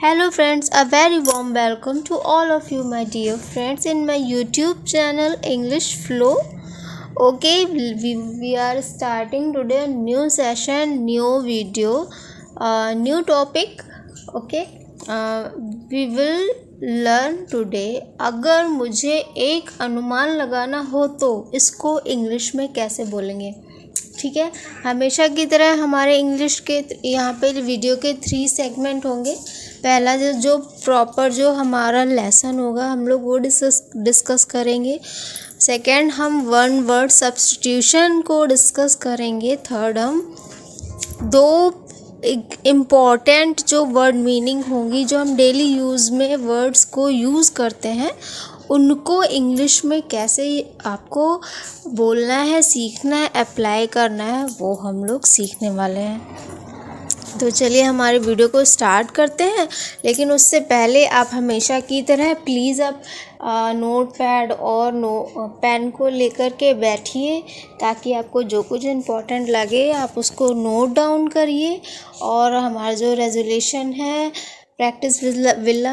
Hello friends, a very warm welcome to all of you my dear friends in my YouTube channel English Flow. Okay, we are starting today a new session, new video, new topic. Okay, we will learn today अगर मुझे एक अनुमान लगाना हो तो इसको English में कैसे बोलेंगे। ठीक है, हमेशा की तरह हमारे इंग्लिश के यहाँ पे वीडियो के 3 सेगमेंट होंगे। पहला जो प्रॉपर जो हमारा लेसन होगा हम लोग वो डिस्कस करेंगे। सेकंड हम वन वर्ड सब्स्टिट्यूशन को डिस्कस करेंगे। थर्ड हम दो इम्पॉर्टेंट जो वर्ड मीनिंग होंगी जो हम डेली यूज़ में वर्ड्स को यूज़ करते हैं उनको इंग्लिश में कैसे आपको बोलना है, सीखना है, अप्लाई करना है वो हम लोग सीखने वाले हैं। तो चलिए हमारे वीडियो को स्टार्ट करते हैं, लेकिन उससे पहले आप हमेशा की तरह प्लीज़ आप नोट पैड और पेन को लेकर के बैठिए ताकि आपको जो कुछ इम्पोर्टेंट लगे आप उसको नोट डाउन करिए। और हमारा जो रेजोल्यूशन है practice will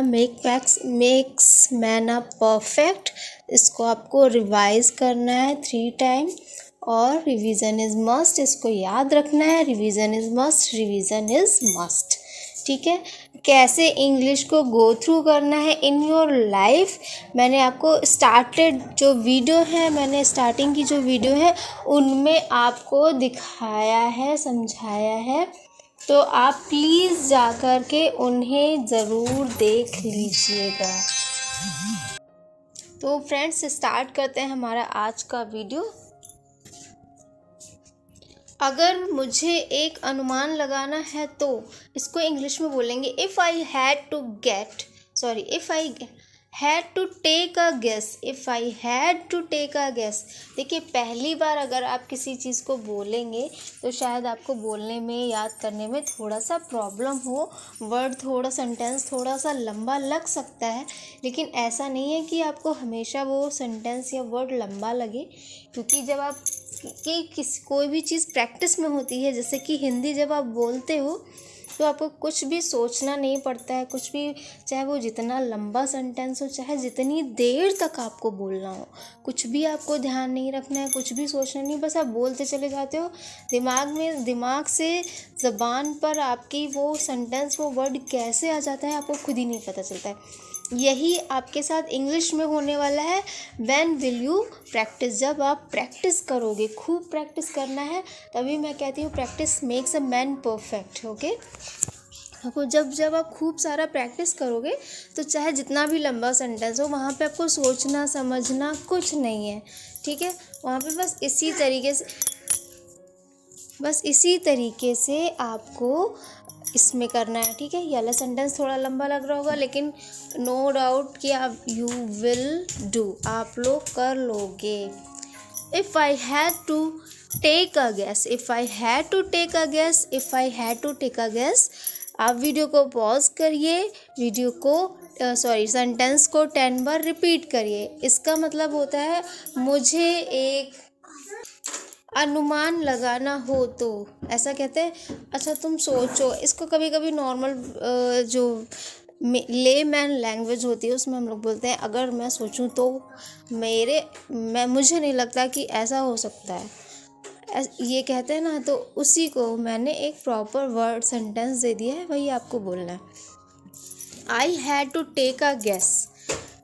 makes man a perfect, इसको आपको रिवाइज़ करना है 3 टाइम और रिवीजन इज़ मस्ट, इसको याद रखना है। Revision is must, revision is must. ठीक है, कैसे इंग्लिश को गो थ्रू करना है इन योर लाइफ मैंने आपको स्टार्टिंग की जो वीडियो है उनमें आपको दिखाया है, समझाया है। तो आप प्लीज़ जा कर के उन्हें ज़रूर देख लीजिएगा। तो फ्रेंड्स स्टार्ट करते हैं हमारा आज का वीडियो। अगर मुझे एक अनुमान लगाना है तो इसको इंग्लिश में बोलेंगे if I had to take a guess. देखिए पहली बार अगर आप किसी चीज़ को बोलेंगे तो शायद आपको बोलने में, याद करने में थोड़ा सा प्रॉब्लम हो, वर्ड सेंटेंस थोड़ा सा लंबा लग सकता है, लेकिन ऐसा नहीं है कि आपको हमेशा वो सेंटेंस या वर्ड लंबा लगे। क्योंकि जब आप कोई भी चीज़ प्रैक्टिस में होती है, जैसे कि हिंदी जब आप बोलते हो तो आपको कुछ भी सोचना नहीं पड़ता है, कुछ भी, चाहे वो जितना लंबा सेंटेंस हो, चाहे जितनी देर तक आपको बोलना हो, कुछ भी आपको ध्यान नहीं रखना है, कुछ भी सोचना नहीं, बस आप बोलते चले जाते हो। दिमाग से ज़बान पर आपकी वो सेंटेंस, वो वर्ड कैसे आ जाता है आपको खुद ही नहीं पता चलता है। यही आपके साथ इंग्लिश में होने वाला है। व्हेन विल यू प्रैक्टिस, जब आप प्रैक्टिस करोगे, खूब प्रैक्टिस करना है, तभी मैं कहती हूँ practice makes a man perfect. Okay, आपको जब आप खूब सारा प्रैक्टिस करोगे तो चाहे जितना भी लंबा सेंटेंस हो वहाँ पे आपको सोचना समझना कुछ नहीं है। ठीक है, वहाँ पे बस इसी तरीके से आपको इसमें करना है। ठीक है, ये वाला सेंटेंस थोड़ा लंबा लग रहा होगा, लेकिन नो डाउट कि आप यू विल डू, आप लोग कर लोगे। If I had to take a guess, आप वीडियो को पॉज करिए, सेंटेंस को 10 बार रिपीट करिए। इसका मतलब होता है मुझे एक अनुमान लगाना हो तो, ऐसा कहते हैं। अच्छा तुम सोचो, इसको कभी कभी नॉर्मल जो लेमैन लैंग्वेज होती है उसमें हम लोग बोलते हैं अगर मैं सोचूं तो मुझे नहीं लगता कि ऐसा हो सकता है, ये कहते हैं ना। तो उसी को मैंने एक प्रॉपर वर्ड सेंटेंस दे दिया है, वही आपको बोलना है। I had to take a guess.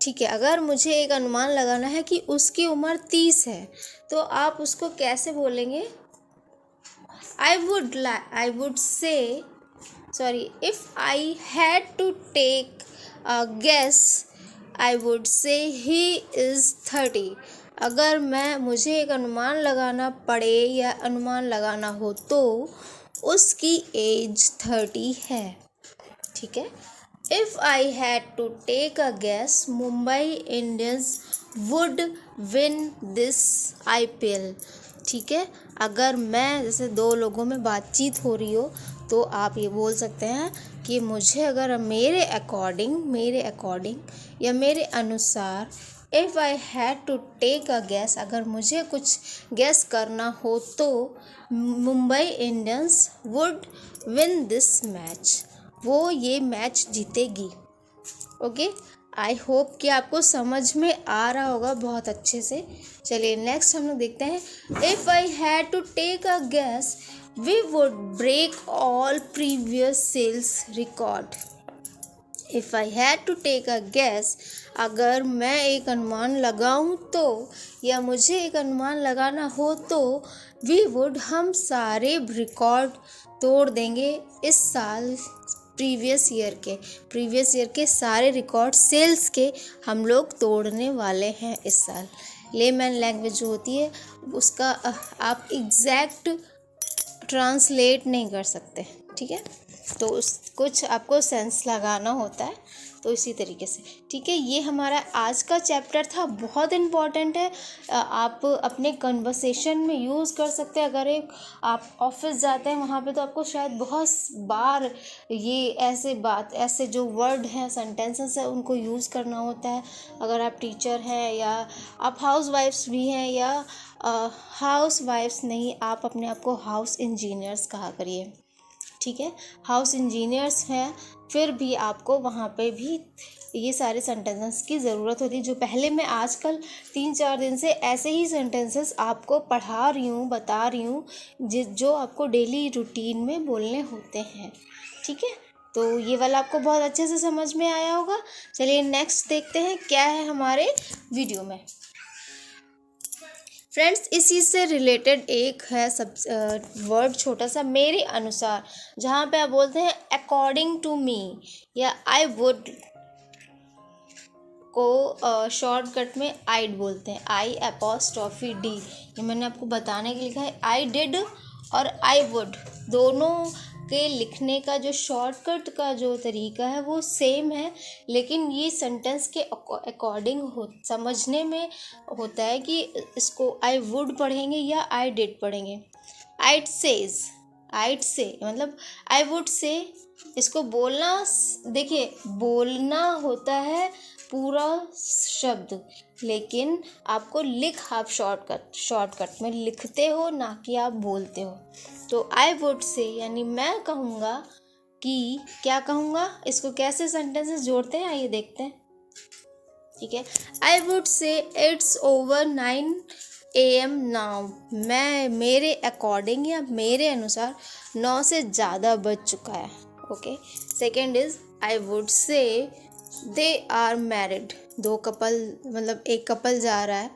ठीक है, अगर मुझे एक अनुमान लगाना है कि उसकी उम्र 30 है तो आप उसको कैसे बोलेंगे। If I had to take a guess I would say he is 30। अगर मुझे एक अनुमान लगाना पड़े या अनुमान लगाना हो तो उसकी एज 30 है। ठीक है, if I had to take a guess Mumbai Indians would win this IPL। ठीक है, अगर जैसे 2 लोगों में बातचीत हो रही हो तो आप ये बोल सकते हैं कि मुझे अगर मेरे अकॉर्डिंग या मेरे अनुसार, if I had to take a guess, अगर मुझे कुछ गेस करना हो तो Mumbai Indians would win this match. वो ये मैच जीतेगी। ओके, आई होप कि आपको समझ में आ रहा होगा बहुत अच्छे से। चलिए नेक्स्ट हम लोग देखते हैं। If I had to take a guess we would break all previous sales record. If I had to take a guess, अगर मैं एक अनुमान लगाऊं तो, या मुझे एक अनुमान लगाना हो तो, वी वुड, हम सारे रिकॉर्ड तोड़ देंगे इस साल। प्रीवियस ईयर के सारे रिकॉर्ड सेल्स के हम लोग तोड़ने वाले हैं इस साल। लेमैन लैंग्वेज जो होती है उसका आप एग्जैक्ट ट्रांसलेट नहीं कर सकते, ठीक है, तो कुछ आपको सेंस लगाना होता है, तो इसी तरीके से, ठीक है। ये हमारा आज का चैप्टर था, बहुत इम्पॉर्टेंट है। आप अपने कन्वर्सेशन में यूज़ कर सकते हैं। अगर आप ऑफिस जाते हैं वहाँ पे तो आपको शायद बहुत बार ये ऐसे जो वर्ड हैं, सेंटेंसेस हैं, उनको यूज़ करना होता है। अगर आप टीचर हैं या आप हाउस वाइफ्स भी हैं, या हाउस वाइफ्स नहीं, आप अपने आप को हाउस इंजीनियर्स कहा करिए, ठीक है, हाउस इंजीनियर्स हैं, फिर भी आपको वहाँ पे भी ये सारे सेंटेंसेस की ज़रूरत होती है। जो पहले मैं आजकल 3-4 दिन से ऐसे ही सेंटेंसेस आपको पढ़ा रही हूँ, बता रही हूँ, जो आपको डेली रूटीन में बोलने होते हैं, ठीक है। तो ये वाला आपको बहुत अच्छे से समझ में आया होगा। चलिए नेक्स्ट देखते हैं क्या है हमारे वीडियो में। फ्रेंड्स, इसी से रिलेटेड एक है वर्ड छोटा सा, मेरे अनुसार, जहाँ पे आप बोलते हैं अकॉर्डिंग टू मी या आई वुड को शॉर्टकट में आइड बोलते हैं, I''D। ये मैंने आपको बताने के लिए लिखा है। आई डिड और आई वुड दोनों के लिखने का जो शॉर्टकट का जो तरीका है वो सेम है, लेकिन ये सेंटेंस के अकॉर्डिंग समझने में होता है कि इसको आई वुड पढ़ेंगे या आई डिड पढ़ेंगे। आइड से मतलब आई वुड से, इसको बोलना, देखिए बोलना होता है पूरा शब्द, लेकिन आपको आप शॉर्टकट में लिखते हो, ना कि आप बोलते हो। तो आई वुड से यानी मैं कहूँगा कि, क्या कहूँगा, इसको कैसे सेंटेंसेस जोड़ते हैं आइए देखते हैं, ठीक है। I would say it's over 9 AM now. मेरे अकॉर्डिंग या मेरे अनुसार 9 से ज़्यादा बज चुका है। Okay, second is I would say they are married. दो कपल, मतलब एक कपल जा रहा है,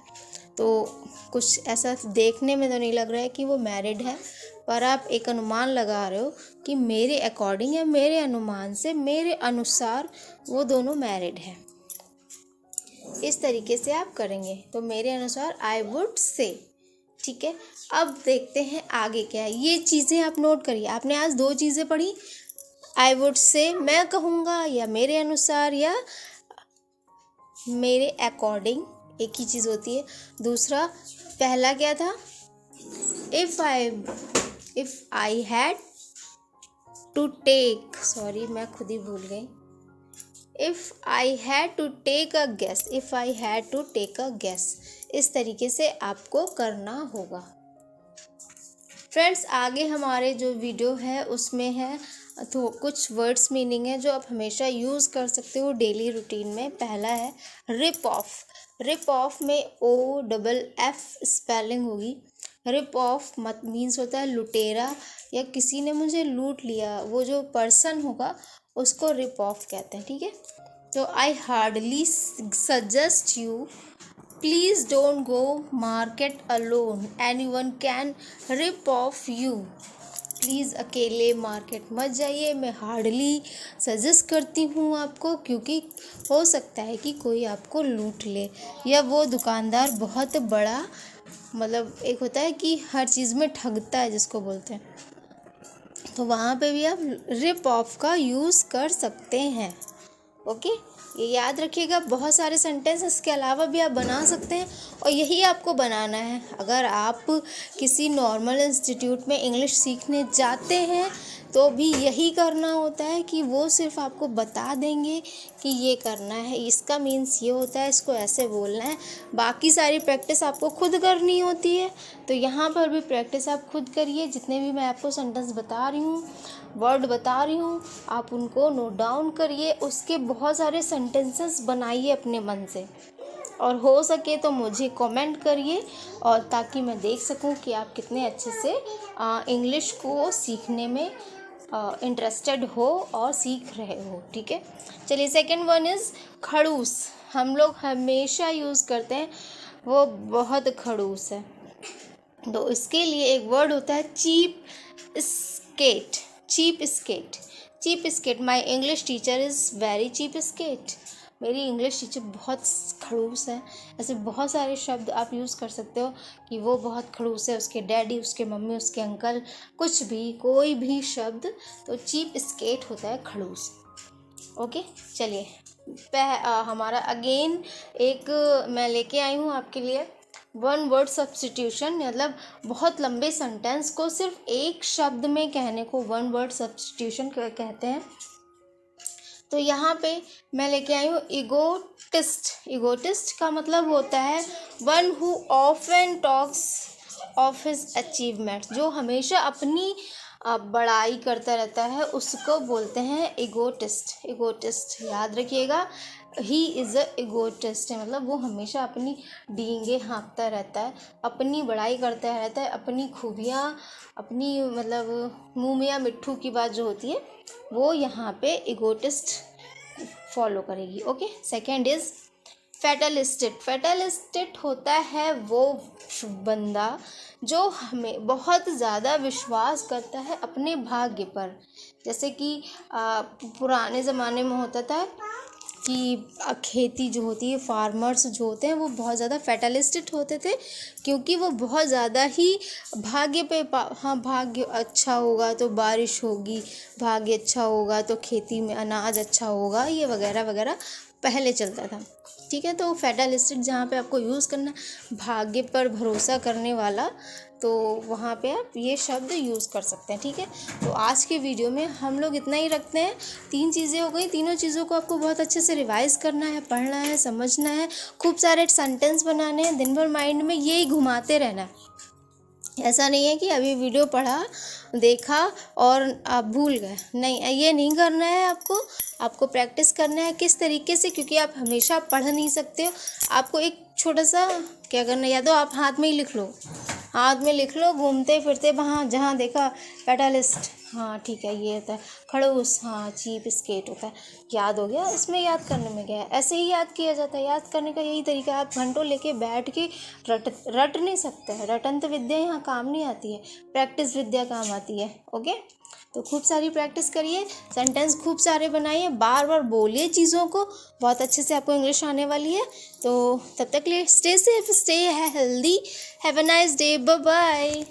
तो कुछ ऐसा देखने में तो नहीं लग रहा है कि वो मैरिड है, पर आप एक अनुमान लगा रहे हो कि मेरे अकॉर्डिंग या मेरे अनुमान से, मेरे अनुसार वो दोनों मैरिड हैं। इस तरीके से आप करेंगे, तो मेरे अनुसार आई वुड से, ठीक है। अब देखते हैं आगे क्या है। ये चीज़ें आप नोट करिए। आपने आज 2 चीज़ें पढ़ी, आई वुड से मैं कहूँगा, या मेरे अनुसार, या मेरे अकॉर्डिंग, एक ही चीज़ होती है। दूसरा, पहला क्या था, if I had to take, sorry मैं खुद ही भूल गई, if I had to take a guess, इस तरीके से आपको करना होगा। फ्रेंड्स, आगे हमारे जो वीडियो है उसमें है तो कुछ वर्ड्स मीनिंग है जो आप हमेशा यूज़ कर सकते हो डेली रूटीन में। पहला है रिप ऑफ में OFF स्पेलिंग होगी। रिप ऑफ मीन्स होता है लुटेरा, या किसी ने मुझे लूट लिया, वो जो पर्सन होगा उसको रिप ऑफ कहते हैं, ठीक है। तो I hardly suggest you please don't go market alone, anyone can rip off you. Please अकेले मार्केट मत जाइए, मैं हार्डली सजेस्ट करती हूँ आपको, क्योंकि हो सकता है कि कोई आपको लूट ले, या वो दुकानदार बहुत बड़ा, मतलब एक होता है कि हर चीज़ में ठगता है जिसको बोलते हैं, तो वहाँ पे भी आप रिप ऑफ का यूज़ कर सकते हैं। ओके, ये याद रखिएगा। बहुत सारे सेंटेंस इसके अलावा भी आप बना सकते हैं, और यही आपको बनाना है। अगर आप किसी नॉर्मल इंस्टीट्यूट में इंग्लिश सीखने जाते हैं तो भी यही करना होता है कि वो सिर्फ आपको बता देंगे कि ये करना है, इसका मीन्स ये होता है, इसको ऐसे बोलना है। बाकी सारी प्रैक्टिस आपको खुद करनी होती है। तो यहाँ पर भी प्रैक्टिस आप खुद करिए। जितने भी मैं आपको सेंटेंस बता रही हूँ, वर्ड बता रही हूँ, आप उनको नोट डाउन करिए। उसके बहुत सारे सेंटेंसेस बनाइए अपने मन से, और हो सके तो मुझे कमेंट करिए, और ताकि मैं देख सकूं कि आप कितने अच्छे से इंग्लिश को सीखने में इंटरेस्टेड हो और सीख रहे हो। ठीक है, चलिए सेकंड वन इज़ खड़ूस। हम लोग हमेशा यूज़ करते हैं, वो बहुत खड़ूस है। तो इसके लिए एक वर्ड होता है cheapskate. Cheapskate, cheapskate. My English teacher is very cheapskate. मेरी इंग्लिश टीचर बहुत खड़ूस है। ऐसे बहुत सारे शब्द आप यूज़ कर सकते हो कि वो बहुत खड़ूस है, उसके डैडी, उसके मम्मी, उसके अंकल, कुछ भी, कोई भी शब्द। तो चीप स्केट होता है खड़ूस। ओके, चलिए हमारा अगेन एक मैं लेके आई हूँ आपके लिए वन वर्ड सब्स्टिट्यूशन। मतलब बहुत लंबे सेंटेंस को सिर्फ एक शब्द में कहने को वन वर्ड सब्स्टिट्यूशन कहते हैं। तो यहाँ पे मैं लेके आई हूँ ईगोटिस्ट। ईगोटिस्ट का मतलब होता है one who often talks of his achievement. जो हमेशा अपनी बड़ाई करता रहता है, उसको बोलते हैं ईगोटिस्ट। ईगोटिस्ट याद रखिएगा, ही इज़ अ ईगोटिस्ट है, मतलब वो हमेशा अपनी डींगे हाँकता रहता है, अपनी बड़ाई करता रहता है, अपनी खूबियाँ, अपनी मतलब मुँह मियाँ मिट्ठू की बात जो होती है वो यहाँ पे ईगोटिस्ट फॉलो करेगी। Okay, second is fatalistic. Fatalistic होता है वो बंदा जो हमें बहुत ज़्यादा विश्वास करता है अपने भाग्य पर। जैसे कि पुराने ज़माने में होता था कि खेती जो होती है, फार्मर्स जो होते हैं वो बहुत ज़्यादा फैटलिस्टिक होते थे, क्योंकि वो बहुत ज़्यादा ही भाग्य पे हाँ, भाग्य अच्छा होगा तो बारिश होगी, भाग्य अच्छा होगा तो खेती में अनाज अच्छा होगा, ये वगैरह वगैरह पहले चलता था। ठीक है, तो फैटलिस्टिक जहाँ पे आपको यूज़ करना भाग्य पर भरोसा करने वाला, तो वहाँ पे आप ये शब्द यूज़ कर सकते हैं। ठीक है, तो आज के वीडियो में हम लोग इतना ही रखते हैं। 3 चीज़ें हो गई। तीनों चीज़ों को आपको बहुत अच्छे से रिवाइज़ करना है, पढ़ना है, समझना है, खूब सारे सेंटेंस बनाने हैं, दिन भर माइंड में यही घुमाते रहना है। ऐसा नहीं है कि अभी वीडियो पढ़ा, देखा और आप भूल गए, नहीं, ये नहीं करना है। आपको प्रैक्टिस करना है। किस तरीके से? क्योंकि आप हमेशा पढ़ नहीं सकते हो। आपको एक छोटा सा क्या करना है, या तो आप हाथ में ही लिख लो, हाथ में लिख लो, घूमते फिरते वहाँ जहाँ देखा फैटलिस्ट, हाँ ठीक है, ये होता है खड़ूस, हाँ चीप स्केट होता है। याद हो गया? इसमें याद करने में क्या है, ऐसे ही याद किया जाता है। याद करने का यही तरीका है। आप घंटों लेके बैठ के रट नहीं सकते हैं। रटंत विद्या यहाँ काम नहीं आती है, प्रैक्टिस विद्या काम आती है। ओके, तो खूब सारी प्रैक्टिस करिए, सेंटेंस खूब सारे बनाइए, बार बार बोलिए चीज़ों को, बहुत अच्छे से आपको इंग्लिश आने वाली है। तो तब तक लिए stay safe, stay healthy, have a nice day, bye bye.